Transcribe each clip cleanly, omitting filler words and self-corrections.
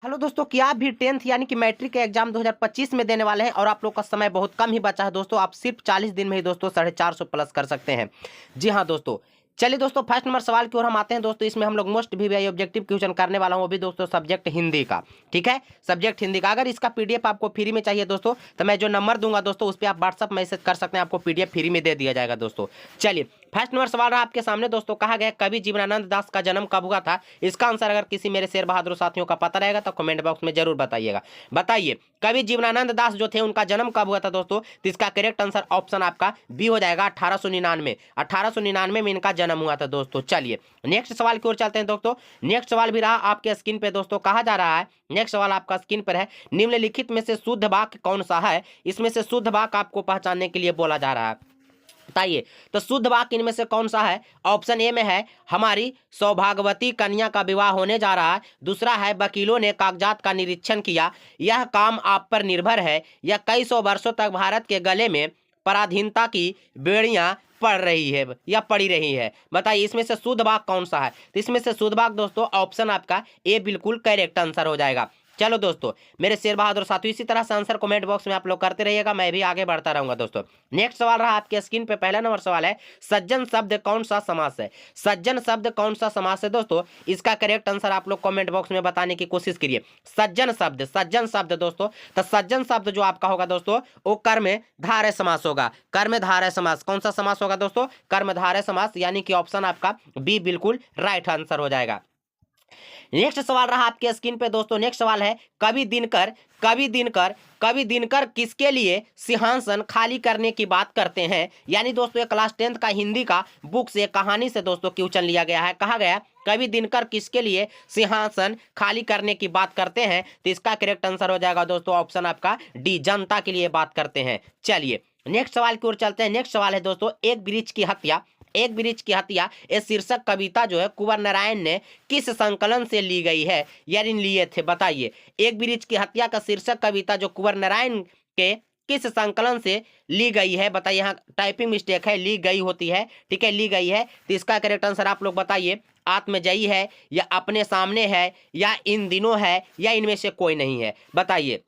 Hello दोस्तों, क्या आप भी 10th यानी कि मैट्रिक के एग्जाम 2025 में देने वाले हैं और आप लोग का समय बहुत कम ही बचा है दोस्तों। आप सिर्फ 40 दिन में ही दोस्तों 450 प्लस कर सकते हैं। जी हाँ दोस्तों, चलिए दोस्तों फर्स्ट नंबर सवाल की ओर हम आते हैं दोस्तों। इसमें हम लोग मोस्ट वीवीआई ऑब्जेक्टिव क्वेश्चन करने वाला हूँ, वो भी दोस्तों सब्जेक्ट हिंदी का। ठीक है, सब्जेक्ट हिंदी का। अगर इसका पीडीएफ आपको फ्री में चाहिए दोस्तों तो मैं जो नंबर दूंगा दोस्तों उस पर आप व्हाट्सअप मैसेज कर सकते हैं, आपको पीडीएफ फ्री में दे दिया जाएगा दोस्तों। चलिए फर्स्ट नंबर सवाल रहा आपके सामने दोस्तों। कहा गया कवि जीवनानंद दास का जन्म कब हुआ था? इसका आंसर अगर किसी मेरे शेर बहादुर साथियों का पता रहेगा तो कमेंट बॉक्स में जरूर बताइएगा। बताइए कवि जीवनानंद दास जो थे उनका जन्म कब हुआ था दोस्तों? तो इसका करेक्ट आंसर ऑप्शन आपका बी हो जाएगा 1899। 1899 में इनका जन्म हुआ था दोस्तों। चलिए नेक्स्ट सवाल की ओर चलते हैं दोस्तों। नेक्स्ट सवाल भी रहा आपके स्क्रीन पे दोस्तों। कहा जा रहा है, नेक्स्ट सवाल आपका स्क्रीन पर है, निम्नलिखित में से शुद्ध वाक्य कौन सा है? इसमें से शुद्ध वाक्य आपको पहचानने के लिए बोला जा रहा है। बताइए तो शुद्ध वाक्य इनमें से कौन सा है? ऑप्शन ए में है हमारी सौभाग्यवती कन्या का विवाह होने जा रहा है। दूसरा है वकीलों ने कागजात का निरीक्षण किया, यह काम आप पर निर्भर है। या कई सौ वर्षों तक भारत के गले में पराधीनता की बेड़ियां पड़ रही है या पड़ी रही है। बताइए इसमें से शुद्ध वाक्य कौन सा है? तो इसमें से शुद्ध वाक्य दोस्तों ऑप्शन आपका ए बिल्कुल करेक्ट आंसर हो जाएगा। चलो दोस्तों मेरे शेर बहादुर साथियों, इसी तरह से आंसर कमेंट बॉक्स में आप लोग करते रहिएगा, मैं भी आगे बढ़ता रहूंगा दोस्तों। नेक्स्ट सवाल रहा आपके स्क्रीन पे, पहला नंबर सवाल है, सज्जन शब्द कौन सा समास है? सज्जन शब्द कौन सा समास है दोस्तों? इसका करेक्ट आंसर आप लोग कमेंट बॉक्स में बताने की कोशिश करिए। सज्जन शब्द दोस्तों, तो सज्जन शब्द जो आपका होगा दोस्तों वो कर्मधारय समास होगा। कर्मधारय समास कौन सा समास होगा दोस्तों? कर्मधारय समास, यानी कि ऑप्शन आपका बी बिल्कुल राइट आंसर हो जाएगा। नेक्स्ट सवाल रहा आपके स्क्रीन पे दोस्तों। नेक्स्ट सवाल है, कवि दिनकर किसके लिए सिंहासन खाली करने की बात करते हैं? यानी दोस्तों ये क्लास 10th का हिंदी का बुक से कहानी से दोस्तों क्वेश्चन लिया गया है। कहा गया कवि दिनकर किसके लिए सिंहासन खाली करने की बात करते हैं? तो इसका करेक्ट आंसर हो जाएगा दोस्तों ऑप्शन आपका डी, जनता के लिए बात करते हैं। चलिए नेक्स्ट सवाल की ओर चलते हैं। नेक्स्ट सवाल है दोस्तों, एक वृक्ष की हत्या ये शीर्षक कविता जो है कुंवर नारायण ने किस संकलन से ली गई है, यानी लिए थे? बताइए एक वृक्ष की हत्या का शीर्षक कविता जो कुंवर नारायण के किस संकलन से ली गई है? बताइए, यहाँ टाइपिंग मिस्टेक है, ली गई होती है, ठीक है, ली गई है। तो इसका करेक्ट आंसर आप लोग बताइए, आत्मजयी है या अपने सामने है या इन दिनों है या इनमें से कोई नहीं है? बताइए,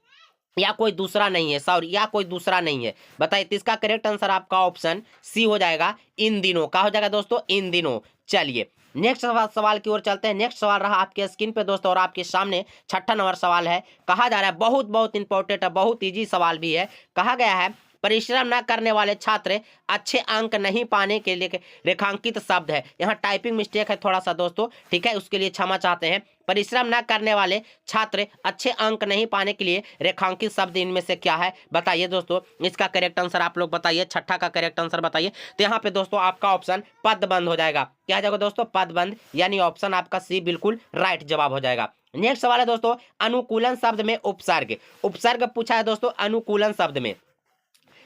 या कोई दूसरा नहीं है, सॉरी, या कोई दूसरा नहीं है। बताइए तो इसका करेक्ट आंसर आपका ऑप्शन सी हो जाएगा, इन दिनों का हो जाएगा दोस्तों, इन दिनों। चलिए नेक्स्ट सवाल की ओर चलते हैं। नेक्स्ट सवाल रहा आपके स्क्रीन पे दोस्तों और आपके सामने छठा नंबर सवाल है। कहा जा रहा है बहुत इंपॉर्टेंट है, बहुत इजी सवाल भी है। कहा गया है परिश्रम न करने वाले छात्र अच्छे अंक नहीं पाने के लिए रेखांकित शब्द है। यहाँ टाइपिंग मिस्टेक है थोड़ा सा दोस्तों, ठीक है, उसके लिए क्षमा चाहते हैं। परिश्रम न करने वाले छात्र अच्छे अंक नहीं पाने के लिए रेखांकित शब्द इनमें से क्या है? बताइए दोस्तों, इसका करेक्ट आंसर आप लोग बताइए, छठा का करेक्ट आंसर बताइए। तो यहाँ पे दोस्तों आपका ऑप्शन पदबंध हो जाएगा। क्या हो जाएगा दोस्तों? पदबंध, यानी ऑप्शन आपका सी बिल्कुल राइट जवाब हो जाएगा। नेक्स्ट सवाल है दोस्तों, अनुकूलन शब्द में उपसर्ग पूछा है दोस्तों।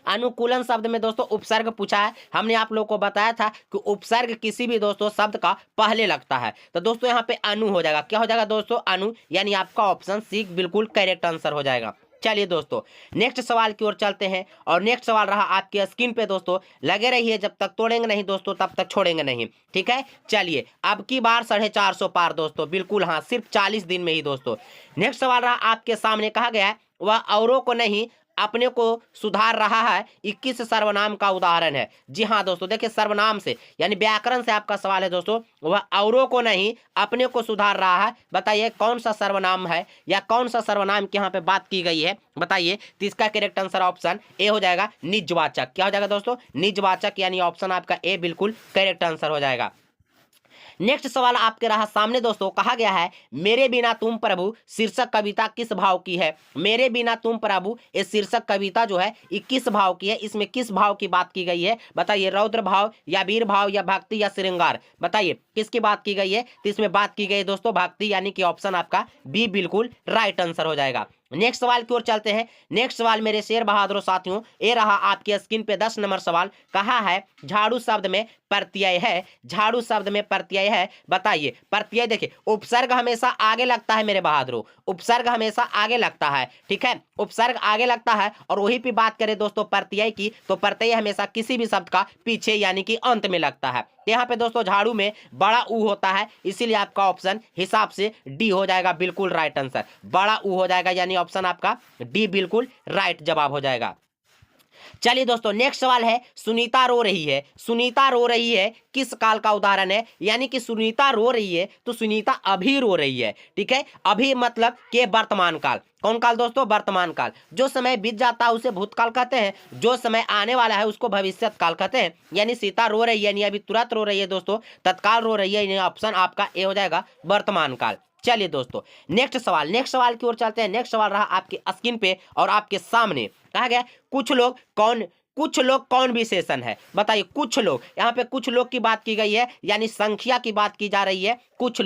अनुकूलन शब्द में दोस्तों उपसर्ग पूछा है। हमने आप लोगों को बताया था कि उपसर्ग किसी भी दोस्तों शब्द का पहले लगता है। तो दोस्तों यहाँ पे अनु हो जाएगा। क्या हो जाएगा दोस्तों? अनु, यानी आपका ऑप्शन सी बिल्कुल करेक्ट आंसर हो जाएगा। चलिए दोस्तों नेक्स्ट सवाल की ओर चलते हैं और नेक्स्ट सवाल रहा आपके स्क्रीन पे दोस्तों। लगे रहिए, जब तक तोड़ेंगे नहीं दोस्तों तब तक छोड़ेंगे नहीं, ठीक है। चलिए अब की बार 450 पार दोस्तों, बिल्कुल हाँ, सिर्फ 40 दिन में ही दोस्तों। नेक्स्ट सवाल रहा आपके सामने। कहा गया है वह औरों को नहीं अपने को सुधार रहा है, 21 सर्वनाम का उदाहरण है। जी हाँ दोस्तों, देखिए सर्वनाम से यानी व्याकरण से आपका सवाल है दोस्तों। वह औरों को नहीं अपने को सुधार रहा है, बताइए कौन सा सर्वनाम है या कौन सा सर्वनाम की यहाँ पे बात की गई है? बताइए तो इसका करेक्ट आंसर ऑप्शन ए हो जाएगा, निजवाचक। क्या हो जाएगा दोस्तों? निजवाचक, यानी ऑप्शन आपका ए बिल्कुल करेक्ट आंसर हो जाएगा। नेक्स्ट सवाल आपके रहा सामने दोस्तों। कहा गया है मेरे बिना तुम प्रभु शीर्षक कविता किस भाव की है? मेरे बिना तुम प्रभु ये शीर्षक कविता जो है ये किस भाव की है? इसमें किस भाव की बात की गई है? बताइए, रौद्र भाव या वीर भाव या भक्ति या श्रृंगार? बताइए किसकी बात की गई है? तो इसमें बात की गई है दोस्तों भक्ति, यानी कि ऑप्शन आपका बी बिल्कुल राइट आंसर हो जाएगा। नेक्स्ट सवाल की ओर चलते हैं। नेक्स्ट सवाल मेरे शेर बहादुर साथियों, ये रहा आपके स्क्रीन पे 10 नंबर सवाल। कहा है झाड़ू शब्द में प्रत्यय है, झाड़ू शब्द में प्रत्यय है, बताइए। प्रत्यय देखिए, उपसर्ग हमेशा आगे लगता है मेरे बहादुरों, उपसर्ग हमेशा आगे लगता है, ठीक है, उपसर्ग आगे लगता है। और वही पे बात करें दोस्तों प्रत्यय की, तो प्रत्यय हमेशा किसी भी शब्द का पीछे यानी कि अंत में लगता है। यहाँ पे दोस्तों झाड़ू में बड़ा ऊ होता है, इसीलिए आपका ऑप्शन हिसाब से डी हो जाएगा बिल्कुल राइट आंसर। बड़ा ऊ हो जाएगा यानी ऑप्शन आपका डी बिल्कुल राइट जवाब हो जाएगा। चलिए दोस्तों नेक्स्ट सवाल है, सुनीता रो रही है। सुनीता रो रही है किस काल का उदाहरण है, यानी कि सुनीता रो रही है तो सुनीता अभी रो रही है, ठीक है। अभी मतलब के वर्तमान काल, कौन काल दोस्तों, वर्तमान काल। जो समय बीत जाता है उसे भूतकाल कहते हैं, जो समय आने वाला है उसको भविष्यत काल कहते हैं। यानी सीता रो रही है यानी अभी तुरंत रो रही है दोस्तों, तत्काल रो रही है, यानी ऑप्शन आपका ए हो जाएगा वर्तमान काल। चलिए दोस्तों नेक्स्ट सवाल की ओर चलते हैं। नेक्स्ट सवाल रहा आपके स्क्रीन पे और आपके सामने। कहा गया कुछ लोग कौन विशेषण है, बताइए। कुछ लोग, यहाँ पे कुछ लोग की बात की गई है यानी संख्या की बात की जा रही है। कुछ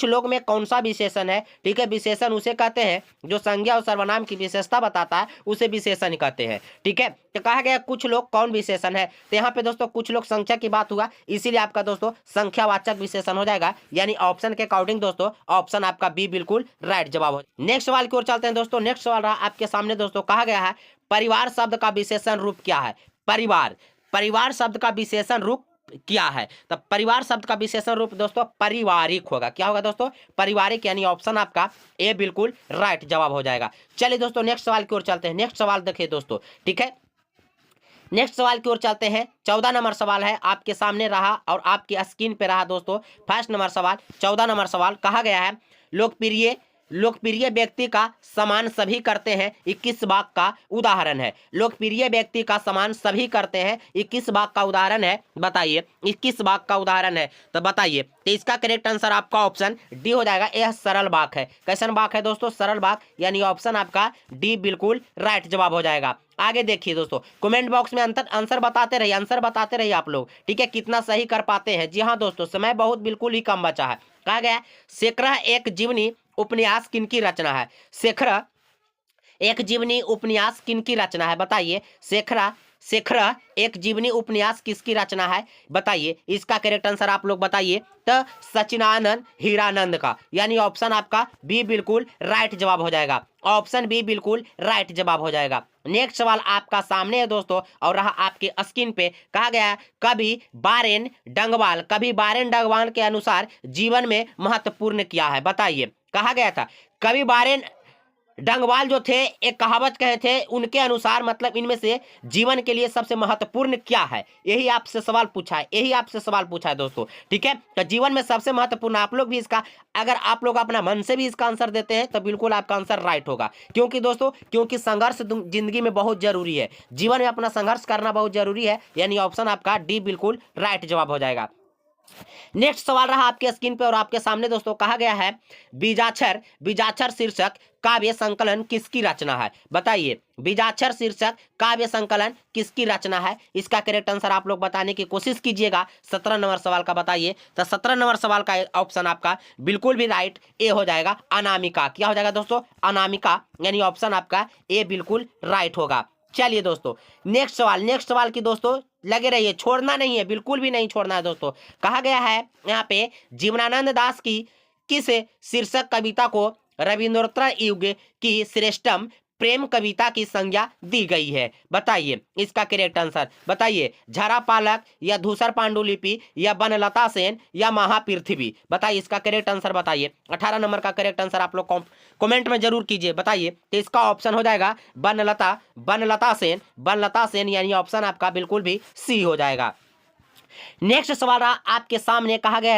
लोग में कौन सा विशेषण है, ठीक है। विशेषण उसे कहते हैं जो संज्ञा और सर्वनाम की विशेषता बताता है, उसे विशेषण कहते हैं, ठीक है। तो कहा गया कुछ लोग कौन विशेषण है, तो यहाँ पे दोस्तों कुछ लोग संख्या की बात हुआ, इसीलिए आपका दोस्तों संख्यावाचक विशेषण हो जाएगा, यानी ऑप्शन के अकॉर्डिंग दोस्तों ऑप्शन आपका बी बिल्कुल राइट जवाब हो। नेक्स्ट सवाल की ओर चलते हैं दोस्तों। नेक्स्ट सवाल रहा आपके सामने दोस्तों। कहा गया है परिवार शब्द का विशेषण रूप क्या है, परिवार शब्द का विशेषण रूप क्या है। तो परिवार शब्द का विशेषण रूप दोस्तों पारिवारिक होगा। क्या होगा दोस्तों, पारिवारिक, यानी ऑप्शन आपका ए बिल्कुल राइट जवाब हो जाएगा। चलिए दोस्तों नेक्स्ट सवाल की ओर चलते हैं। नेक्स्ट सवाल देखिए दोस्तों, ठीक है। नेक्स्ट सवाल की ओर चलते हैं। 14 नंबर सवाल है आपके सामने रहा और आपकी स्क्रीन पे रहा दोस्तों। फर्स्ट नंबर सवाल, 14 नंबर सवाल। कहा गया है लोकप्रिय व्यक्ति का समान सभी करते हैं 21 वाक्य का उदाहरण है। लोकप्रिय व्यक्ति का समान सभी करते हैं 21 वाक्य का उदाहरण है, बताइए। 21 वाक्य का उदाहरण है, तो बताइए। तो इसका करेक्ट आंसर आपका ऑप्शन डी हो जाएगा। यह सरल वाक्य है। कैसन वाक्य है दोस्तों, सरल वाक्य, यानी ऑप्शन आपका डी बिल्कुल राइट जवाब हो जाएगा। आगे देखिए दोस्तों, कमेंट बॉक्स में आंसर बताते रहिए आप लोग, ठीक है, कितना सही कर पाते हैं। जी हाँ दोस्तों, समय बहुत बिल्कुल ही कम बचा है। कहा गया शेखर एक जीवनी उपन्यास किनकी रचना है, शेखर एक जीवनी उपन्यास किनकी रचना है, बताइए। शेखर एक जीवनी उपन्यास किसकी रचना है, बताइए। इसका करेक्ट आंसर आप लोग बताइए। तो सचिनानंद हीरानंद का, यानी ऑप्शन आपका बी बिल्कुल राइट जवाब हो जाएगा। ऑप्शन बी बिल्कुल राइट जवाब हो जाएगा। नेक्स्ट सवाल आपका सामने है दोस्तों और रहा आपके स्क्रीन पे। कहा गया कवि बारेन डंगवाल के अनुसार जीवन में महत्वपूर्ण क्या है, बताइए। कहा गया था कवि बारेन डंगवाल जो थे एक कहावत कहे थे, उनके अनुसार मतलब इनमें से जीवन के लिए सबसे महत्वपूर्ण क्या है, यही आपसे सवाल पूछा है दोस्तों, ठीक है। तो जीवन में सबसे महत्वपूर्ण, आप लोग भी इसका, अगर आप लोग अपना मन से भी इसका आंसर देते हैं तो बिल्कुल आपका आंसर राइट होगा। क्योंकि दोस्तों संघर्ष जिंदगी में बहुत जरूरी है, जीवन में अपना संघर्ष करना बहुत जरूरी है, यानी ऑप्शन आपका डी बिल्कुल राइट जवाब हो जाएगा। नेक्स्ट सवाल रहा आपके स्क्रीन पे और आपके सामने दोस्तों। कहा गया है बीजाक्षर शीर्षक काव्य संकलन किसकी रचना है, बताइए। बीजाक्षर शीर्षक काव्य संकलन किसकी रचना है, इसका करेक्ट आंसर आप लोग बताने की कोशिश कीजिएगा। 17 नंबर सवाल का बताइए। तो 17 नंबर सवाल का ऑप्शन आपका बिल्कुल भी राइट ए हो जाएगा, अनामिका। क्या हो जाएगा दोस्तों, अनामिका, यानी ऑप्शन आपका ए बिल्कुल राइट होगा। चलिए दोस्तों नेक्स्ट सवाल की दोस्तों लगे रहिए, छोड़ना नहीं है, बिल्कुल भी नहीं छोड़ना है दोस्तों। कहा गया है यहाँ पे जीवनानंद दास की किस शीर्षक कविता को रविंद्रोत्तर युग की श्रेष्ठतम प्रेम कविता की संज्ञा दी गई है, बताइए। इसका करेक्ट आंसर बताइए। झरा पालक या धूसर पांडुलिपि या बनलता सेन या महापृथ्वी, बताइए। इसका करेक्ट आंसर बताइए। 18 नंबर का करेक्ट आंसर आप लोग कमेंट में जरूर कीजिए, बताइए। तो इसका ऑप्शन हो जाएगा बनलता सेन, यानी ऑप्शन आपका बिल्कुल भी सी हो जाएगा। नेक्स्ट सवाल आपके सामने। कहा गया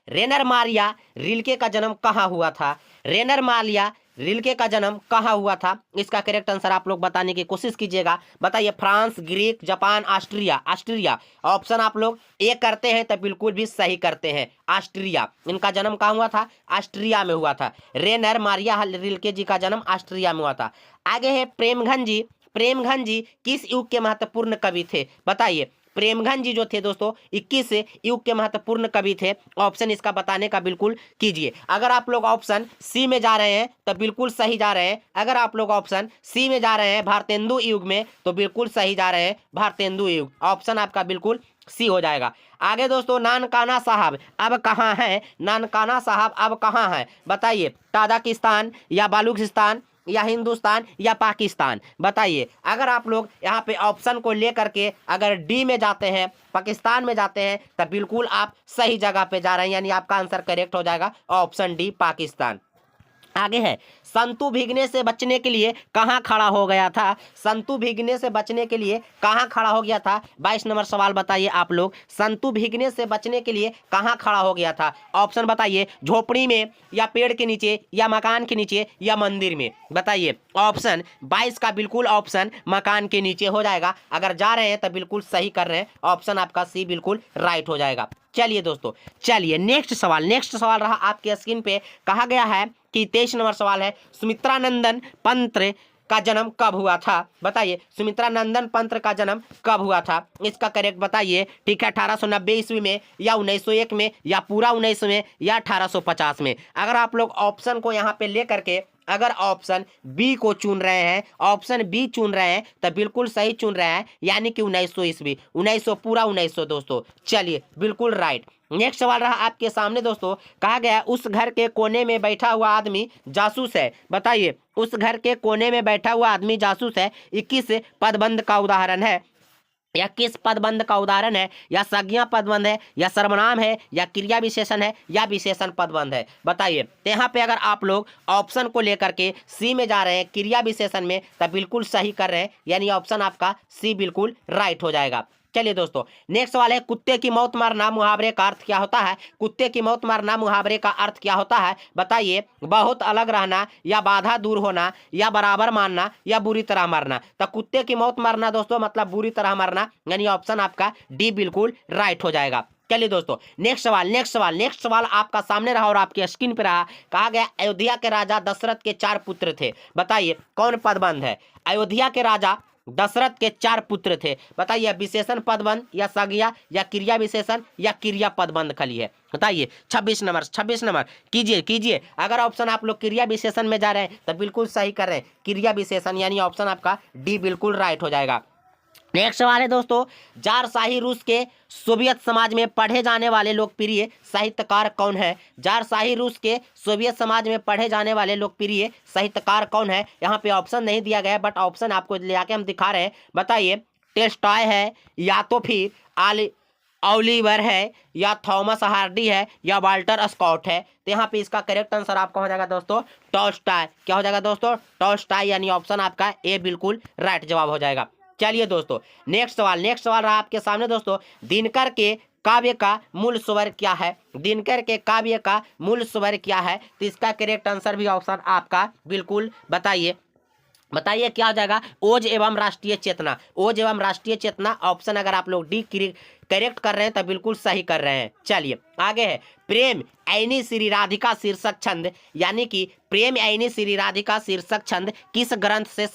रेनर मारिया रिल्के का जन्म कहाँ हुआ था, रेनर मारिया रिल्के का जन्म कहाँ हुआ था, इसका करेक्ट आंसर आप लोग बताने की कोशिश कीजिएगा, बताइए। France, Greek, Japan, Austria. Option आप लोग ए करते हैं तो बिल्कुल भी सही करते हैं, ऑस्ट्रिया। इनका जन्म कहाँ हुआ था, ऑस्ट्रिया में हुआ था। रेनर मारिया रिल्के जी का जन्म ऑस्ट्रिया में हुआ था। आगे है प्रेमघन जी किस युग के महत्वपूर्ण कवि थे, बताइए। प्रेमगंज जी जो थे दोस्तों 21 युग के महत्वपूर्ण कवि थे। ऑप्शन इसका बताने का बिल्कुल कीजिए। अगर आप लोग ऑप्शन सी में जा रहे हैं तो बिल्कुल सही जा रहे हैं। अगर आप लोग ऑप्शन सी में जा रहे हैं भारतेंदु युग में तो बिल्कुल सही जा रहे हैं, भारतेंदु युग। ऑप्शन आपका बिल्कुल सी हो जाएगा। आगे दोस्तों, नानकाना साहब अब कहाँ है? नानकाना साहब अब कहाँ है बताइए? ताजिकिस्तान या बलूचिस्तान या हिंदुस्तान या पाकिस्तान? बताइए। अगर आप लोग यहाँ पे ऑप्शन को लेकर के अगर डी में जाते हैं, पाकिस्तान में जाते हैं, तब बिल्कुल आप सही जगह पे जा रहे हैं, यानी आपका आंसर करेक्ट हो जाएगा ऑप्शन डी, पाकिस्तान। आगे है, संतु भीगने से बचने के लिए कहाँ खड़ा हो गया था? संतु भीगने से बचने के लिए कहाँ खड़ा हो गया था? 22 नंबर सवाल बताइए आप लोग। संतु भीगने से बचने के लिए कहाँ खड़ा हो गया था? ऑप्शन बताइए। झोपड़ी में या पेड़ के नीचे या मकान के नीचे या मंदिर में? बताइए। ऑप्शन 22 का बिल्कुल ऑप्शन मकान के नीचे हो जाएगा। अगर जा रहे हैं तो बिल्कुल सही कर रहे हैं, ऑप्शन आपका सी बिल्कुल राइट हो जाएगा। चलिए दोस्तों, चलिए नेक्स्ट सवाल रहा आपके स्क्रीन पे। कहा गया है कि 23 नंबर सवाल है, सुमित्रा नंदन पंत का जन्म कब हुआ था? बताइए, सुमित्रा नंदन पंत का जन्म कब हुआ था? इसका करेक्ट बताइए। ठीक है, 1890 ईस्वी में या 1901 में या पूरा 19 में या 1850 में? अगर आप लोग ऑप्शन को यहाँ पे लेकर के अगर ऑप्शन बी को चुन रहे हैं, ऑप्शन बी चुन रहे हैं तो बिल्कुल सही चुन रहे हैं, यानी कि 1900 ईस्वी, 1900 पूरा 1900 दोस्तों। चलिए बिल्कुल राइट। नेक्स्ट सवाल रहा आपके सामने दोस्तों। कहा गया, उस घर के कोने में बैठा हुआ आदमी जासूस है। बताइए, उस घर के कोने में बैठा हुआ आदमी जासूस है, 21 पदबंध का उदाहरण है या किस पदबंध का उदाहरण है? या संज्ञा पदबंध है या सर्वनाम है या क्रिया विशेषण है या विशेषण पदबंध है? बताइए। तो यहाँ पे अगर आप लोग ऑप्शन को लेकर के सी में जा रहे हैं, क्रिया विशेषण में, तब बिल्कुल सही कर रहे हैं, यानी ऑप्शन आपका सी बिल्कुल राइट हो जाएगा। चलिए दोस्तों, नेक्स्ट सवाल है, कुत्ते की मौत मारना मुहावरे का अर्थ क्या होता है? कुत्ते की मौत मारना मुहावरे का अर्थ क्या होता है? बताइए। बहुत अलग रहना या बाधा दूर होना या बराबर मानना या बुरी तरह मारना? तो कुत्ते की मौत मारना दोस्तों मतलब बुरी तरह मारना, यानी ऑप्शन आपका डी बिल्कुल राइट हो जाएगा। चलिए दोस्तों, नेक्स्ट सवाल आपका सामने रहा और आपके स्क्रीन पे रहा। कहा गया, अयोध्या के राजा दशरथ के 4 पुत्र थे। बताइए कौन पदबंध है? अयोध्या के राजा दशरथ के 4 पुत्र थे। बताइए, विशेषण पदबंध या संज्ञा या क्रिया विशेषण या क्रिया पदबंध खाली है? बताइए। 26 नंबर कीजिए। अगर ऑप्शन आप लोग क्रिया विशेषण में जा रहे हैं तो बिल्कुल सही कर रहे हैं, क्रिया विशेषण, यानी ऑप्शन आपका डी बिल्कुल राइट हो जाएगा। नेक्स्ट सवाल है दोस्तों, जारशाही रूस के सोवियत समाज में पढ़े जाने वाले लोकप्रिय साहित्यकार कौन है? जारशाही रूस के सोवियत समाज में पढ़े जाने वाले लोकप्रिय साहित्यकार कौन है? यहाँ पे ऑप्शन नहीं दिया गया, बट ऑप्शन आपको ले आके हम दिखा रहे हैं। बताइए, टॉलस्टॉय है या तो फिर ओलिवर है या थॉमस हार्डी है या वाल्टर स्कॉट है? तो यहाँ पे इसका करेक्ट आंसर आपका हो जाएगा दोस्तों टॉलस्टॉय। क्या हो जाएगा दोस्तों? टॉलस्टॉय, यानी ऑप्शन आपका ए बिल्कुल राइट जवाब हो जाएगा। चलिए दोस्तों, नेक्स्ट सवाल रहा आपके सामने दोस्तों। दिनकर के काव्य का मूल स्वर क्या है? दिनकर के काव्य का मूल स्वर क्या है? तो इसका करेक्ट आंसर भी ऑप्शन आपका बिल्कुल बताइए क्या हो जाएगा? ओज एवं राष्ट्रीय चेतना। ऑप्शन अगर आप लोग डी करेक्ट कर रहे हैं तो बिल्कुल सही कर रहे हैं। चलिए आगे है, प्रेम ऐनी श्री राधिका शीर्षक छंद, यानी कि प्रेम ऐनी श्री राधिका शीर्षक छंद किस ग्रंथ से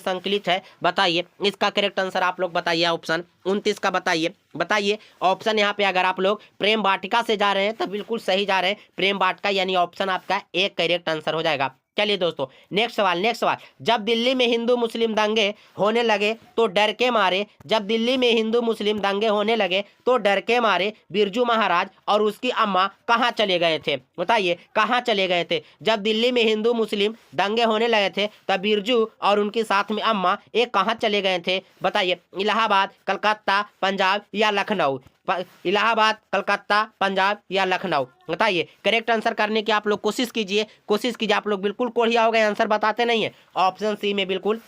संकलित है? बताइए। इसका करेक्ट आंसर आप लोग बताइए, ऑप्शन 29 का बताइए। ऑप्शन यहाँ पे अगर आप लोग प्रेम वाटिका से जा रहे हैं तो बिल्कुल सही जा रहे हैं, प्रेम वाटिका, यानी ऑप्शन आपका एक करेक्ट आंसर हो जाएगा। चलिए दोस्तों, नेक्स्ट सवाल। जब दिल्ली में हिंदू मुस्लिम दंगे होने लगे तो डर के मारे बिरजू महाराज और उसकी अम्मा कहाँ चले गए थे? बताइए, कहाँ चले गए थे? जब दिल्ली में हिंदू मुस्लिम दंगे होने लगे थे तब बिरजू और उनके साथ में अम्मा एक कहाँ चले गए थे? बताइए। इलाहाबाद, कलकत्ता, पंजाब या लखनऊ? इलाहाबाद, कलकत्ता, पंजाब या लखनऊ? बताइए। करेक्ट आंसर करने की आप लोग कोशिश कीजिए। आप लोग बिल्कुल कोढ़िया हो गए, आंसर बताते नहीं है। ऑप्शन सी में बिल्कुल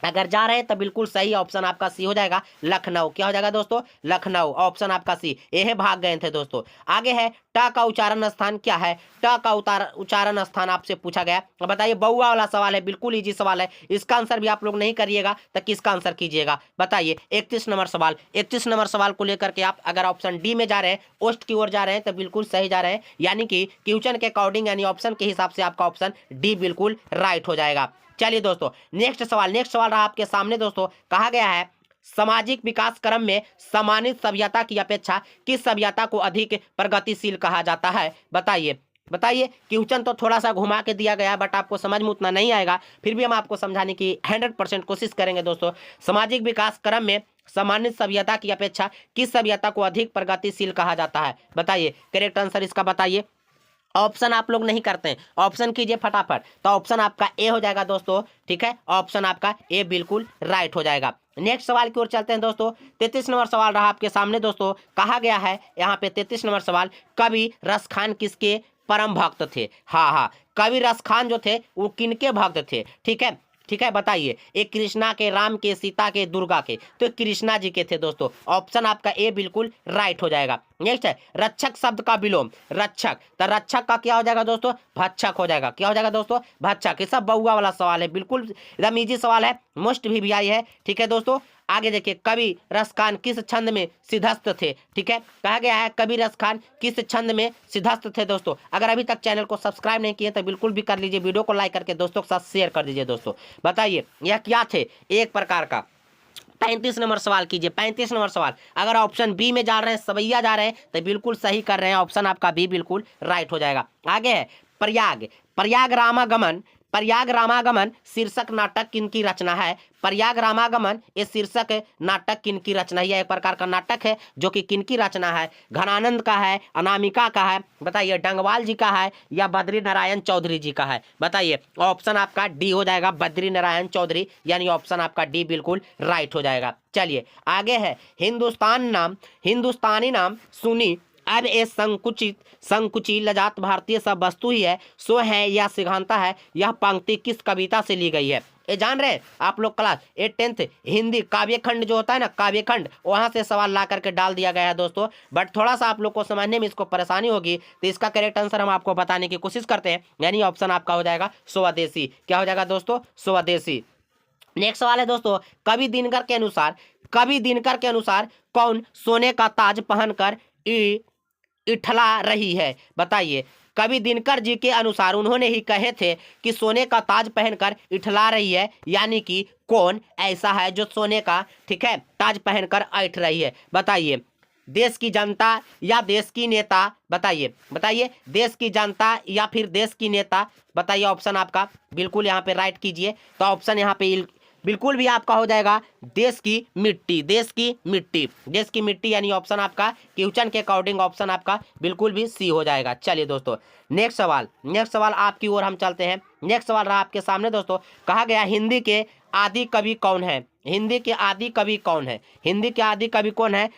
अगर जा रहे हैं तो बिल्कुल सही ऑप्शन आपका सी हो जाएगा, लखनऊ। क्या हो जाएगा दोस्तों? लखनऊ, ऑप्शन आपका सी। ये भाग गए थे दोस्तों। आगे है, ट का उच्चारण स्थान क्या है? ट का उच्चारण स्थान आपसे पूछा गया। बताइए, बउआ वाला सवाल है, बिल्कुल इजी सवाल है। इसका आंसर भी आप लोग नहीं करिएगा तो किसका आंसर कीजिएगा? बताइए। 31 नंबर सवाल को लेकर के आप अगर ऑप्शन डी में जा रहे हैं, ओस्ट की ओर जा रहे हैं, तो बिल्कुल सही जा रहे हैं, यानी कि क्वेश्चन के अकॉर्डिंग, यानी ऑप्शन के हिसाब से आपका ऑप्शन डी बिल्कुल राइट हो जाएगा। चलिए दोस्तों, नेक्स्ट सवाल रहा आपके सामने दोस्तों। कहा गया है, सामाजिक विकास क्रम में सम्मानित सभ्यता की अपेक्षा किस सभ्यता को अधिक प्रगतिशील कहा जाता है? बताइए बताइए। क्वेश्चन तो थोड़ा सा घुमा के दिया गया है, बट आपको समझ में उतना नहीं आएगा, फिर भी हम आपको समझाने की 100% कोशिश करेंगे दोस्तों। सामाजिक विकास क्रम में सम्मानित सभ्यता की अपेक्षा किस सभ्यता को अधिक प्रगतिशील कहा जाता है? बताइए, करेक्ट आंसर इसका बताइए। ऑप्शन आप लोग नहीं करते हैं, ऑप्शन कीजिए फटाफट। तो ऑप्शन आपका ए हो जाएगा दोस्तों, ठीक है, ऑप्शन आपका ए बिल्कुल राइट हो जाएगा। नेक्स्ट सवाल की ओर चलते हैं दोस्तों। 33 नंबर सवाल रहा आपके सामने दोस्तों। कहा गया है यहाँ पे 33 नंबर सवाल, कवि रसखान किसके परम भक्त थे? हाँ, कवि रसखान जो थे वो किनके भक्त थे? ठीक है, ठीक है, बताइए। एक कृष्णा के, राम के, सीता के, दुर्गा के, तो कृष्णा जी के थे दोस्तों। ऑप्शन आपका ए बिल्कुल राइट हो जाएगा। नेक्स्ट है रक्षक शब्द का विलोम, रक्षक, तो रक्षक का क्या हो जाएगा दोस्तों? भक्षक हो जाएगा। क्या हो जाएगा दोस्तों? भक्षक। ये सब बहुआ वाला सवाल है, बिल्कुल एकदम इजी सवाल है, मोस्ट भी आई है, ठीक है दोस्तों। आगे देखिए, कवि रसखान किस छंद में सिद्धस्थ थे? ठीक है, कहा गया है कवि रसखान किस छंद में सिद्धस्थ थे दोस्तों। अगर अभी तक चैनल को सब्सक्राइब नहीं किए तो बिल्कुल भी कर लीजिए, वीडियो को लाइक करके दोस्तों के साथ शेयर कर दीजिए दोस्तों। बताइए यह क्या थे? एक प्रकार का 35 नंबर सवाल कीजिए। 35 नंबर सवाल, अगर ऑप्शन बी में जा रहे हैं, सवैया जा रहे हैं, तो बिल्कुल सही कर रहे हैं, ऑप्शन आपका बी बिल्कुल राइट हो जाएगा। आगे है प्रयाग, प्रयाग रामागमन, प्रयाग रामागमन शीर्षक नाटक किनकी रचना है? प्रयाग रामागमन ये शीर्षक नाटक किनकी रचना है? यह एक प्रकार का नाटक है जो कि किनकी रचना है? घनानंद का है, अनामिका का है, बताइए, डंगवाल जी का है या बद्री नारायण चौधरी जी का है? बताइए, ऑप्शन आपका डी हो जाएगा, बद्री नारायण चौधरी, यानी ऑप्शन आपका डी बिल्कुल राइट हो जाएगा। चलिए आगे है हिंदुस्तानी नाम सुनी अब ये संकुची लजात भारतीय सब वस्तु ही है, सो है या सिद्धांता है, यह पंक्ति किस कविता से ली गई है? ये जान रहे हैं आप लोग? क्लास 8 10th हिंदी काव्यखंड जो होता है ना, काव्यखंड, वहां से सवाल ला करके डाल दिया गया है दोस्तों। बट थोड़ा सा आप लोग को समझने में इसको परेशानी होगी, तो इसका करेक्ट आंसर हम आपको बताने की कोशिश करते हैं, यानी ऑप्शन आपका हो जाएगा स्वदेशी। क्या हो जाएगा दोस्तों? स्वदेशी। नेक्स्ट सवाल है दोस्तों, कवि दिनकर के अनुसार कौन सोने का ताज पहनकर इठला रही है? बताइए, कवि दिनकर जी के अनुसार उन्होंने ही कहे थे कि सोने का ताज पहनकर इठला रही है, यानी कि कौन ऐसा है जो सोने का, ठीक है, ताज पहनकर ऐठ रही है? बताइए, देश की जनता या देश की नेता? बताइए बताइए, देश की जनता या फिर देश की नेता? बताइए, ऑप्शन आपका बिल्कुल यहाँ पे राइट कीजिए। तो ऑप्शन यहाँ पे बिल्कुल भी आपका हो जाएगा देश की मिट्टी, देश की मिट्टी, देश की मिट्टी, यानी ऑप्शन आपका क्वेश्चन के अकॉर्डिंग ऑप्शन आपका बिल्कुल भी सी हो जाएगा। चलिए दोस्तों, नेक्स्ट सवाल आपकी ओर हम चलते हैं। नेक्स्ट सवाल रहा आपके सामने दोस्तों। कहा गया हिंदी के आदि कवि कौन है? हिंदी के आदि कवि कौन है? हिंदी के आदि कवि कौन है?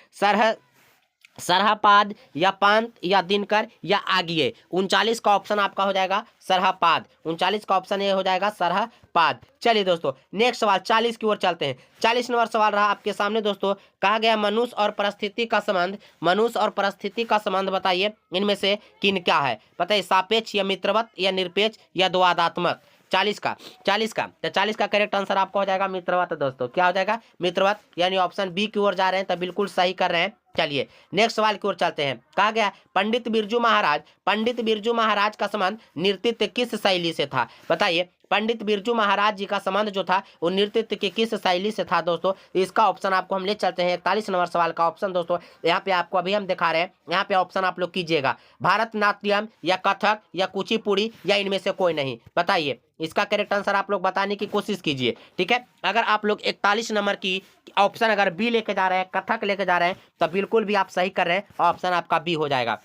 सरहपाद या पांत या दिनकर या आगिए? 39 का ऑप्शन आपका हो जाएगा सरहपाद, 39 का ऑप्शन ये हो जाएगा सरहपाद। चलिए दोस्तों, नेक्स्ट सवाल 40 की ओर चलते हैं। 40 नंबर सवाल रहा आपके सामने दोस्तों। कहा गया मनुष्य और परिस्थिति का संबंध, मनुष्य और परिस्थिति का संबंध बताइए, इनमें से किन क्या है? बताइए, सापेक्ष या मित्रवत या निरपेक्ष या द्वंद्वात्मक? 40 का तो 40 का करेक्ट आंसर आपका हो जाएगा मित्रवत दोस्तों। क्या हो जाएगा? मित्रवत, यानी ऑप्शन बी की ओर जा रहे हैं, तो बिल्कुल सही कर रहे हैं। चलिए नेक्स्ट सवाल की ओर चलते हैं। कहा गया पंडित बिरजू महाराज का संबंध नृत्य किस शैली से था? बताइए, पंडित बिरजू महाराज जी का संबंध जो था वो नृत्य के किस शैली से था दोस्तों? इसका ऑप्शन आपको हम ले चलते हैं। 41 नंबर सवाल का ऑप्शन दोस्तों यहाँ पे आपको अभी हम दिखा रहे हैं, यहाँ पे ऑप्शन आप लोग कीजिएगा, भरतनाट्यम या कथक या कुचिपुड़ी या इनमें से कोई नहीं? बताइए, इसका करेक्ट आंसर आप लोग बताने की कोशिश कीजिए, ठीक है। अगर आप लोग 41 नंबर की ऑप्शन अगर बी लेके जा रहे हैं, कथक लेके जा रहे हैं, तो बिल्कुल भी आप सही कर रहे हैं, ऑप्शन आपका बी हो जाएगा।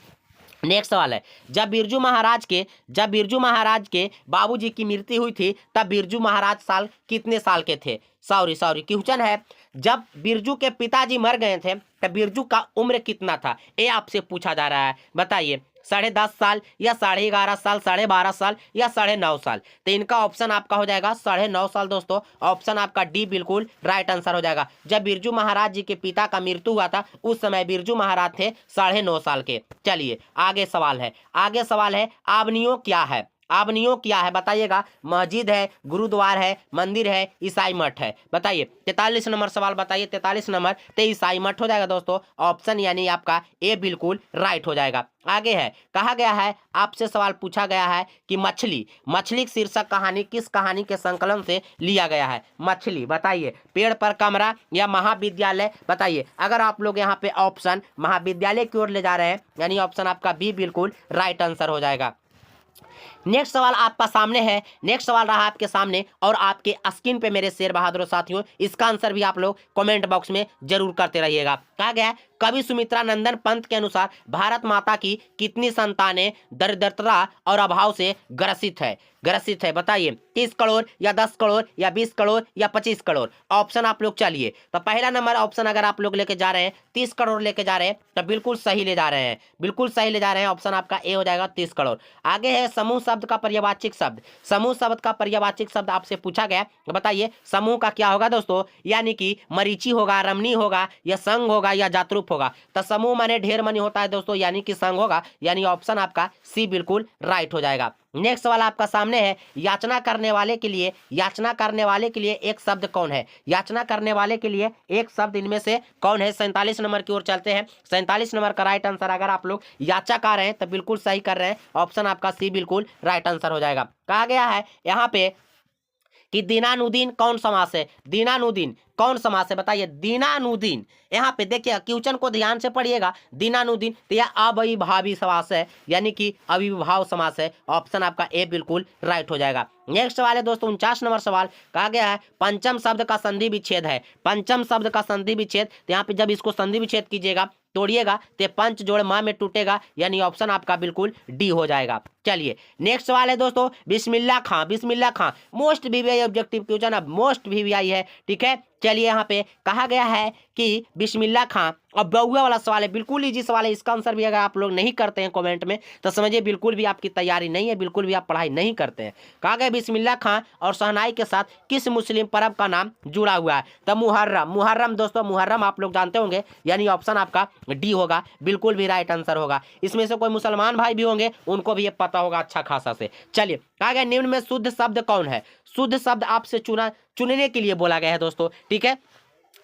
नेक्स्ट सवाल है, जब बिरजू महाराज के बाबूजी की मृत्यु हुई थी तब बिरजू महाराज साल कितने साल के थे? सॉरी क्वेश्चन है, जब बिरजू के पिताजी मर गए थे तब बिरजू का उम्र कितना था? ये आपसे पूछा जा रहा है। बताइए, 10.5 साल या 11.5 साल, 12.5 साल या 9.5 साल? तो इनका ऑप्शन आपका हो जाएगा 9.5 साल दोस्तों। ऑप्शन आपका डी बिल्कुल राइट आंसर हो जाएगा। जब बिरजू महाराज जी के पिता का मृत्यु हुआ था उस समय बिरजू महाराज थे 9.5 साल के। चलिए आगे सवाल है, आवनियों क्या है? आवनियों क्या है बताइएगा। मस्जिद है, गुरुद्वार है, मंदिर है, ईसाई मठ है। बताइए 43 नंबर सवाल बताइए। 43 नंबर तो ईसाई मठ हो जाएगा दोस्तों। ऑप्शन यानी आपका ए बिल्कुल राइट हो जाएगा। आगे है, कहा गया है, आपसे सवाल पूछा गया है कि मछली, मछली शीर्षक कहानी किस कहानी के संकलन से लिया गया है। मछली बताइए, पेड़ पर कमरा या महाविद्यालय। बताइए अगर आप लोग यहाँ पे ऑप्शन महाविद्यालय की ओर ले जा रहे हैं यानी ऑप्शन आपका बी बिल्कुल राइट आंसर हो जाएगा। नेक्स्ट सवाल आपका सामने है। नेक्स्ट सवाल रहा आपके सामने और आपके स्क्रीन पे मेरे शेर बहादुर साथियों। इसका आंसर भी आप लोग कमेंट बॉक्स में जरूर करते रहिएगा। कहा गया है, कवि सुमित्रा नंदन पंत के अनुसार भारत माता की कितनी संतानें दरिद्रता और अभाव से ग्रसित है। बताइए 30 करोड़ या 10 करोड़ या 20 करोड़ या 25 करोड़। ऑप्शन आप लोग चलिए। तो पहला नंबर ऑप्शन अगर आप लोग लेके जा रहे हैं 30 करोड़ लेके जा रहे हैं तो बिल्कुल सही ले जा रहे हैं, बिल्कुल सही ले जा रहे हैं। ऑप्शन आपका ए हो जाएगा 30 करोड़। आगे है समूह शब्द का पर्यायवाची शब्द। समूह शब्द का पर्यायवाची शब्द आपसे पूछा गया, तो बताइए समूह का क्या होगा दोस्तों। यानी कि मरीची होगा, रमणी होगा या संघ होगा या जातरूप होगा। तो समूह माने ढेर मनी होता है दोस्तों, यानी कि संघ होगा। यानी ऑप्शन आपका सी बिल्कुल राइट हो जाएगा। नेक्स्ट सवाल आपका सामने है, याचना करने वाले के लिए एक शब्द कौन है। याचना करने वाले के लिए एक शब्द इनमें से कौन है। 47 नंबर की ओर चलते हैं। 47 नंबर का राइट आंसर अगर आप लोग याचक आ रहे हैं तो बिल्कुल सही कर रहे हैं। ऑप्शन आपका सी बिल्कुल राइट आंसर हो जाएगा। कहा गया है यहाँ पे कि दीनानुदीन कौन समास है। दीनानुदीन कौन समास है बताइए। दीनानुदीन, यहाँ पे देखिए क्वेश्चन को ध्यान से पढ़िएगा। दीनानुदीन तो यह अविभावी समास है, यानी कि अविभाव समास है। ऑप्शन आपका ए बिल्कुल राइट हो जाएगा। नेक्स्ट सवाल है दोस्तों 49 नंबर सवाल। कहा गया है पंचम शब्द का संधि विच्छेद है। पंचम शब्द का संधि विच्छेद, तो यहाँ पे जब इसको संधि विच्छेद कीजिएगा तोड़िएगा तो पंच जोड़ माँ में टूटेगा, यानी ऑप्शन आपका बिल्कुल डी हो जाएगा। चलिए नेक्स्ट सवाल है दोस्तों बिस्मिल्लाह खां। बिस्मिल्लाह खां मोस्ट वीवीआई ऑब्जेक्टिव क्वेश्चन, अब मोस्ट वीवीआई है, ठीक है। चलिए यहाँ पे कहा गया है कि बिस्मिल्लाह खां, अब बहुआ वाला सवाल है, बिल्कुल इजी सवाल है। इसका आंसर भी अगर आप लोग नहीं करते हैं कमेंट में तो समझिए बिल्कुल भी आपकी तैयारी नहीं है, बिल्कुल भी आप पढ़ाई नहीं करते हैं। कहा गया बिस्मिल्लाह खां और शहनाई के साथ किस मुस्लिम पर्व का नाम जुड़ा हुआ है। तो मुहर्रम। मुहर्रम दोस्तों, मुहर्रम आप लोग जानते होंगे, यानी ऑप्शन आपका डी होगा, बिल्कुल भी राइट आंसर होगा। इसमें से कोई मुसलमान भाई भी होंगे उनको भी ये पता होगा अच्छा खासा से। चलिए कहा गया निम्न में शुद्ध शब्द कौन है। शुद्ध शब्द आपसे चुनने के लिए बोला गया है दोस्तों, ठीक है।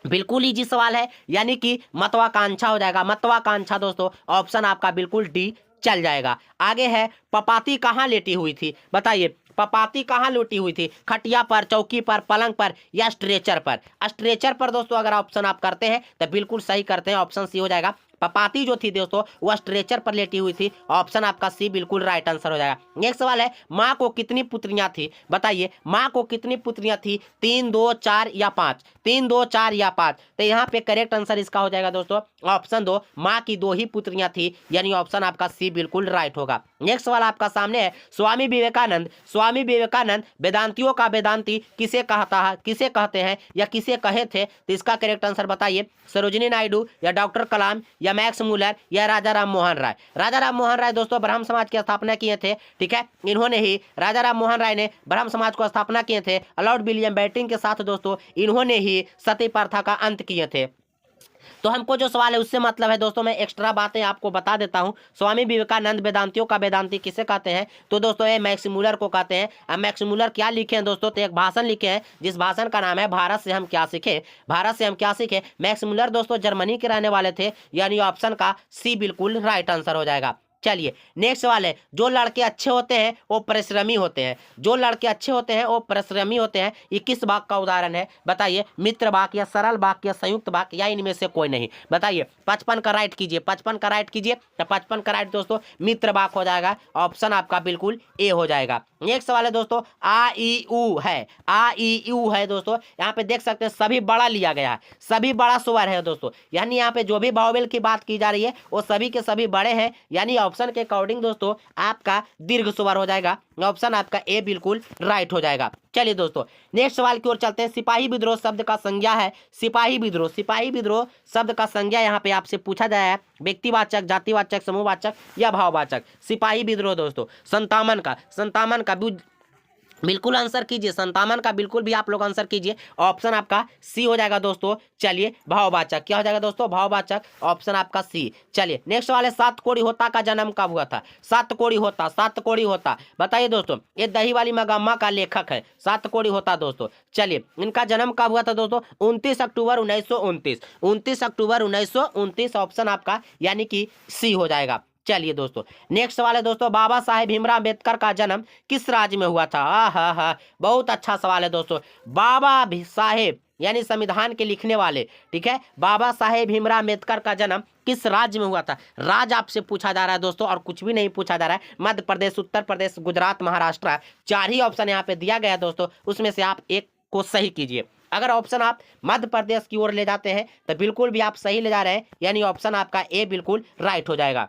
बिल्कुल इजी सवाल है, यानी कि महत्वाकांक्षा हो जाएगा। महत्वाकांक्षा दोस्तों, ऑप्शन आपका बिल्कुल डी चल जाएगा। आगे है पपाती कहाँ लेटी हुई थी। बताइए पपाती कहाँ लेटी हुई थी। खटिया पर, चौकी पर, पलंग पर या स्ट्रेचर पर। स्ट्रेचर पर दोस्तों अगर ऑप्शन आप करते हैं तो बिल्कुल सही करते हैं, ऑप्शन सी हो जाएगा। पपाती जो थी दोस्तों वह स्ट्रेचर पर लेटी हुई थी। ऑप्शन आपका सी बिल्कुल राइट आंसर हो जाएगा। नेक्स्ट सवाल है माँ को कितनी पुत्रियां थी। बताइए माँ को कितनी पुत्रियां थी। 3, 2, 4 या 5। 3, 2, 4 या 5। तो यहाँ पे करेक्ट आंसर इसका हो जाएगा दोस्तों ऑप्शन 2, माँ की 2 ही पुत्रियां थी, यानी ऑप्शन आपका सी बिल्कुल राइट होगा। नेक्स्ट सवाल आपका सामने है स्वामी विवेकानंद। स्वामी विवेकानंद वेदांतियों का वेदांती किसे कहते हैं या किसे कहे थे। तो इसका करेक्ट आंसर बताइए। सरोजिनी नायडू या डॉक्टर कलाम या मैक्स मूलर या राजा राम मोहन राय। राजा राम मोहन राय दोस्तों ब्रह्म समाज की स्थापना किए थे, ठीक है। इन्होंने ही, राजा राम मोहन राय ने ब्रह्म समाज को स्थापना किए थे। लॉर्ड विलियम बेंटिंक के साथ दोस्तों इन्होंने ही सती प्रथा का अंत किए थे। तो हमको जो सवाल है उससे मतलब है दोस्तों, मैं एक्स्ट्रा बातें आपको बता देता हूं। स्वामी विवेकानंद वेदांतियों का वेदांती किसे कहते हैं। तो दोस्तों ये मैक्स मूलर को कहते हैं। अब मैक्स मूलर क्या लिखे हैं दोस्तों, तो एक भाषण लिखे हैं जिस भाषण का नाम है भारत से हम क्या सीखे। भारत से हम क्या सीखे। मैक्स मूलर दोस्तों जर्मनी के रहने वाले थे, यानी ऑप्शन का सी बिल्कुल राइट आंसर हो जाएगा। चलिए नेक्स्ट सवाल है जो लड़के अच्छे होते हैं वो परिश्रमी होते हैं। जो लड़के अच्छे होते हैं वो परिश्रमी होते हैं, ये किस वाक्य का उदाहरण है। बताइए मित्र वाक्य या सरल वाक्य या संयुक्त वाक्य या इनमें से कोई नहीं। बताइए 55 का राइट कीजिए। 55 का राइट कीजिए। तो 55 का राइट दोस्तों मित्र वाक्य हो जाएगा। ऑप्शन आपका बिल्कुल ए हो जाएगा। नेक्स्ट सवाल है दोस्तों आ ई ऊ है। आ ई ऊ है दोस्तों, यहाँ पे देख सकते हैं सभी बड़ा लिया गया है, सभी बड़ा स्वर है दोस्तों, यानी यहाँ पे जो भी वावेल की बात की जा रही है वो सभी के सभी बड़े हैं, यानी ऑप्शन के अकॉर्डिंग दोस्तों आपका दीर्घ स्वर हो जाएगा। ऑप्शन आपका ए बिल्कुल राइट हो जाएगा। चलिए दोस्तों नेक्स्ट सवाल की ओर चलते हैं। सिपाही विद्रोह शब्द का संज्ञा है। सिपाही विद्रोह, सिपाही विद्रोह शब्द का संज्ञा यहाँ पे आपसे पूछा जाए, व्यक्तिवाचक, जातिवाचक, समूहवाचक या भाववाचक। सिपाही विद्रोह दोस्तों संतामन का बिल्कुल आंसर कीजिए, 57 का बिल्कुल भी आप लोग आंसर कीजिए। ऑप्शन आपका सी हो जाएगा दोस्तों। चलिए भाववाचक क्या हो जाएगा दोस्तों, भाववाचक, ऑप्शन आपका सी। चलिए नेक्स्ट वाले, सातकोड़ी होता का जन्म कब हुआ था? सातकोड़ी होता, सातकोड़ी होता, बताइए दोस्तों। ये दही वाली मगम्मा का लेखक है, सातकोड़ी होता दोस्तों। चलिए इनका जन्म कब हुआ था दोस्तों? 29 अक्टूबर 1929, 29 अक्टूबर 1929 ऑप्शन आपका यानी कि सी हो जाएगा। चलिए दोस्तों नेक्स्ट सवाल है दोस्तों, बाबा साहेब भीमराव अम्बेडकर का जन्म किस राज्य में हुआ था? हा, बहुत अच्छा सवाल है दोस्तों। साहेब यानी संविधान के लिखने वाले, ठीक है, बाबा साहेब भीमराव अम्बेडकर का जन्म किस राज्य में हुआ था? राज्य आपसे पूछा जा रहा है दोस्तों, और कुछ भी नहीं पूछा जा रहा है। मध्य प्रदेश, उत्तर प्रदेश, गुजरात, महाराष्ट्र, 4 ही ऑप्शन यहाँ पे दिया गया है दोस्तों, उसमें से आप एक को सही कीजिए। अगर ऑप्शन आप मध्य प्रदेश की ओर ले जाते हैं तो बिल्कुल भी आप सही ले जा रहे हैं, यानी ऑप्शन आपका ए बिल्कुल राइट हो जाएगा।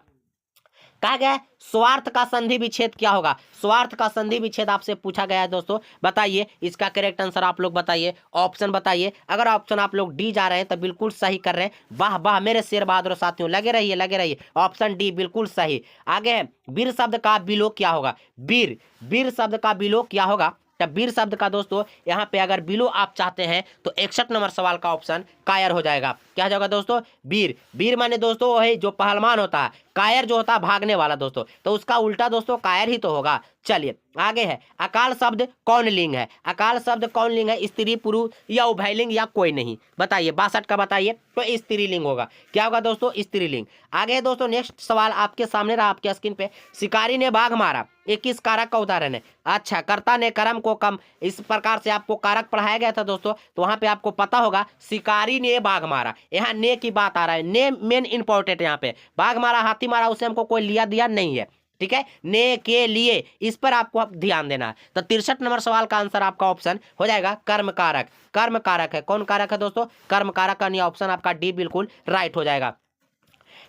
कहा गया है स्वार्थ का संधि विच्छेद क्या होगा? स्वार्थ का संधि विच्छेद आपसे पूछा गया है दोस्तों, बताइए इसका करेक्ट आंसर आप लोग बताइए, ऑप्शन बताइए। अगर ऑप्शन आप लोग डी जा रहे हैं तो बिल्कुल सही कर रहे हैं, वाह वाह मेरे शेर बहादुर साथियों, लगे रहिए लगे रहिए, ऑप्शन डी बिल्कुल सही। आगे है वीर शब्द का विलोप क्या होगा? वीर, वीर शब्द का विलोप क्या होगा? वीर शब्द का दोस्तों यहाँ पे अगर बिलो आप चाहते हैं तो 61 नंबर सवाल का ऑप्शन कायर हो जाएगा। क्या हो जाएगा दोस्तों? वीर, वीर माने दोस्तों वो है जो पहलवान होता है, कायर जो होता है भागने वाला दोस्तों, तो उसका उल्टा दोस्तों कायर ही तो होगा। चलिए आगे है, अकाल शब्द कौन लिंग है? अकाल शब्द कौन लिंग है? स्त्री, पुरुष या उभयलिंग या कोई नहीं? बताइए 62 का बताइए, तो स्त्रीलिंग होगा। क्या होगा दोस्तों? स्त्रीलिंग। आगे है दोस्तों नेक्स्ट सवाल आपके सामने रहा आपके स्क्रीन पे, शिकारी ने बाघ मारा, ये किस कारक का उदाहरण है? अच्छा, कर्ता ने कर्म को कम, इस प्रकार से आपको कारक पढ़ाया गया था दोस्तों, तो वहां पे आपको पता होगा शिकारी ने बाघ मारा, यहाँ ने की बात आ रहा है, ने मेन इंपॉर्टेंट यहाँ पे, बाघ मारा, हाथी मारा, उसे हमको कोई लिया दिया नहीं है, ठीक है, ने के लिए, इस पर आपको ध्यान देना है। तो 63 नंबर सवाल का आंसर आपका ऑप्शन हो जाएगा कर्म कारक। कर्म कारक है, कौन कारक है दोस्तों? कर्म कारक का ऑप्शन आपका डी बिल्कुल राइट हो जाएगा।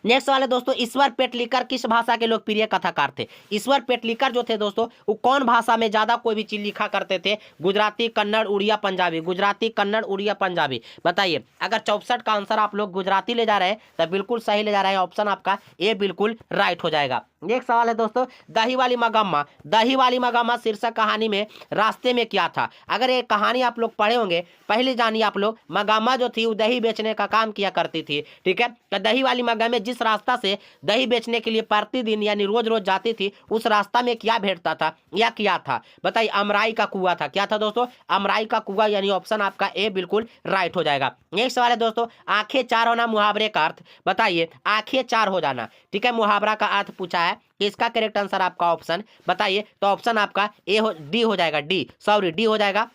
नेक्स्ट वाले दोस्तों, ईश्वर पेटलिकर किस भाषा के लोकप्रिय कथाकार थे? ईश्वर पेटलिकर जो थे दोस्तों वो कौन भाषा में ज्यादा कोई भी चीज लिखा करते थे? गुजराती, कन्नड़, उड़िया, पंजाबी, गुजराती, कन्नड़, उड़िया, पंजाबी, बताइए। अगर 64 का आंसर आप लोग गुजराती ले जा रहे हैं तो बिल्कुल सही ले जा रहे हैं, ऑप्शन आपका ए बिल्कुल राइट हो जाएगा। नेक्स्ट सवाल है दोस्तों, दही वाली मगम्मा, दही वाली मगम्मा शीर्षक कहानी में रास्ते में क्या था? अगर ये कहानी आप लोग पढ़े होंगे, पहले जानिए आप लोग, मगम्मा जो थी वो दही बेचने का काम किया करती थी, ठीक है, तो दही वाली मगम्मा जिस रास्ता से दही बेचने के लिए प्रतिदिन यानी रोज रोज जाती थी, उस रास्ता में क्या भेटता था या क्या था? बताइए, अमराई का कुआं था। क्या था दोस्तों? अमराई का कुआं, यानी ऑप्शन आपका ए बिल्कुल राइट हो जाएगा। नेक्स्ट सवाल है दोस्तों, आंखें चार होना मुहावरे का अर्थ बताइए। आंखें चार हो जाना, ठीक है, मुहावरा का अर्थ पूछा है, इसका करेक्ट आंसर आपका ऑप्शन बताइए, तो ऑप्शन आपका ए हो, डी हो जाएगा, डी, सॉरी डी हो जाएगा,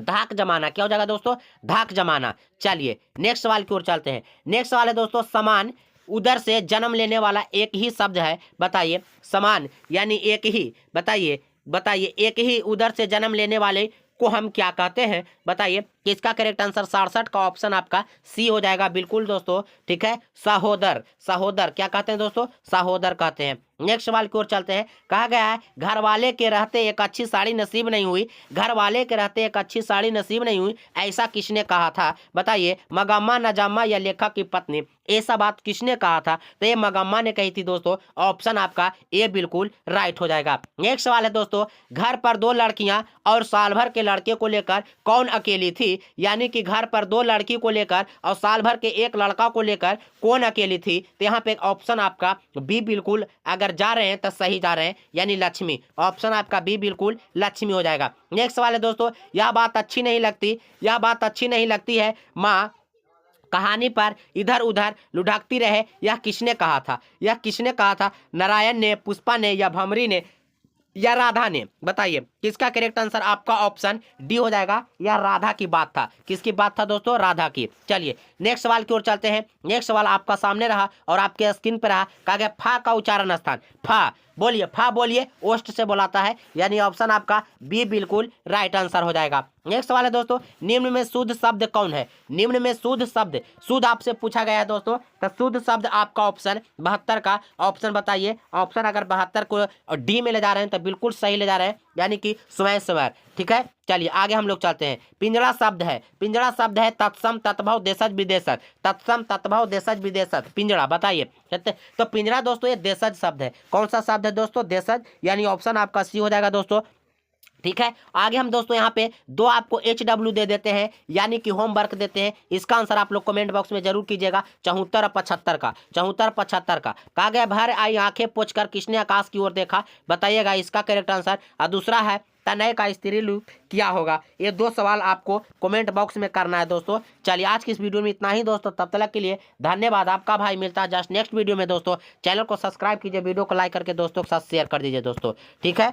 धाक जमाना। क्या हो जाएगा दोस्तों? धाक जमाना। चलिए नेक्स्ट सवाल की ओर चलते हैं। नेक्स्ट सवाल है दोस्तों, समान उदर से जन्म लेने वाला एक ही शब्द है, बताइए। समान यानी एक ही, बताइए बताइए, एक ही उदर से जन्म लेने वाले को हम क्या कहते हैं? बताइए। किसका करेक्ट आंसर 67 का ऑप्शन आपका सी हो जाएगा बिल्कुल दोस्तों, ठीक है, सहोदर। सहोदर क्या कहते हैं दोस्तों? सहोदर कहते हैं। नेक्स्ट सवाल की ओर चलते हैं। कहा गया है, घर वाले के रहते एक अच्छी साड़ी नसीब नहीं हुई, घर वाले के रहते एक अच्छी साड़ी नसीब नहीं हुई, ऐसा किसने कहा था? बताइए। मगम्मा, नजामा या लेखक की पत्नी? ऐसा बात किसने कहा था? तो ये मगम्मा ने कही थी दोस्तों, ऑप्शन आपका ए बिल्कुल राइट हो जाएगा। नेक्स्ट सवाल है दोस्तों, घर पर 2 लड़कियां और साल भर के लड़के को लेकर कौन अकेली थी? यानी कि घर पर 2 लड़की को लेकर और साल भर के एक लड़का को लेकर कौन अकेली थी? तो यहाँ पे ऑप्शन आपका बी बिल्कुल, अगर जा रहे हैं तो सही जा रहे हैं, यानी लक्ष्मी, ऑप्शन आपका बी बिल्कुल लक्ष्मी हो जाएगा। नेक्स्ट सवाल है दोस्तों, यह बात अच्छी नहीं लगती, यह बात अच्छी नहीं लगती है माँ कहानी पर इधर उधर लुढ़कती रहे, यह किसने कहा था? यह किसने कहा था? नारायण ने, पुष्पा ने या भमरी ने या राधा ने? बताइए। किसका करेक्ट आंसर आपका ऑप्शन डी हो जाएगा, या राधा की बात था। किसकी बात था दोस्तों? राधा की। चलिए नेक्स्ट सवाल की ओर चलते हैं। नेक्स्ट सवाल आपका सामने रहा और आपके स्क्रीन पर रहा। कहा गया फा का उच्चारण स्थान, फा बोलिए, फा बोलिए, ओष्ठ से बोलाता है, यानी ऑप्शन आपका बी बिल्कुल राइट आंसर हो जाएगा। नेक्स्ट सवाल है दोस्तों, निम्न में शुद्ध शब्द कौन है? निम्न में शुद्ध शब्द, शुद्ध आपसे पूछा गया है दोस्तों, तो शुद्ध शब्द आपका ऑप्शन 72 का ऑप्शन बताइए। ऑप्शन अगर 72 को डी में ले जा रहे हैं तो बिल्कुल सही ले जा रहे हैं, यानी कि स्वयं स्वर, ठीक है। चलिए आगे हम लोग चलते हैं। पिंजड़ा शब्द है, पिंजड़ा शब्द है तत्सम, तत्भव, देशज, विदेशज, तत्सम, तत्भव, देशज, विदेशज, पिंजड़ा, बताइए। तो पिंजड़ा दोस्तों ये देशज शब्द है। कौन सा शब्द है दोस्तों? देशज, यानी ऑप्शन आपका सी हो जाएगा दोस्तों, ठीक है। आगे हम दोस्तों यहाँ पे 2 आपको HW दे देते हैं, यानी कि होमवर्क देते हैं। इसका आंसर आप लोग कमेंट बॉक्स में जरूर कीजिएगा। 74 और 75 का, 74 75 का कहा गया भर आई आंखें पोंछकर किसने आकाश की ओर देखा, बताइएगा इसका करेक्ट आंसर। और दूसरा है तनय का स्त्रीलिंग क्या होगा। ये 2 सवाल आपको कमेंट बॉक्स में करना है दोस्तों। चलिए आज की इस वीडियो में इतना ही दोस्तों, तब तक के लिए धन्यवाद। आपका भाई मिलता है जस्ट नेक्स्ट वीडियो में दोस्तों। चैनल को सब्सक्राइब कीजिए, वीडियो को लाइक करके दोस्तों के साथ शेयर कर दीजिए दोस्तों, ठीक है।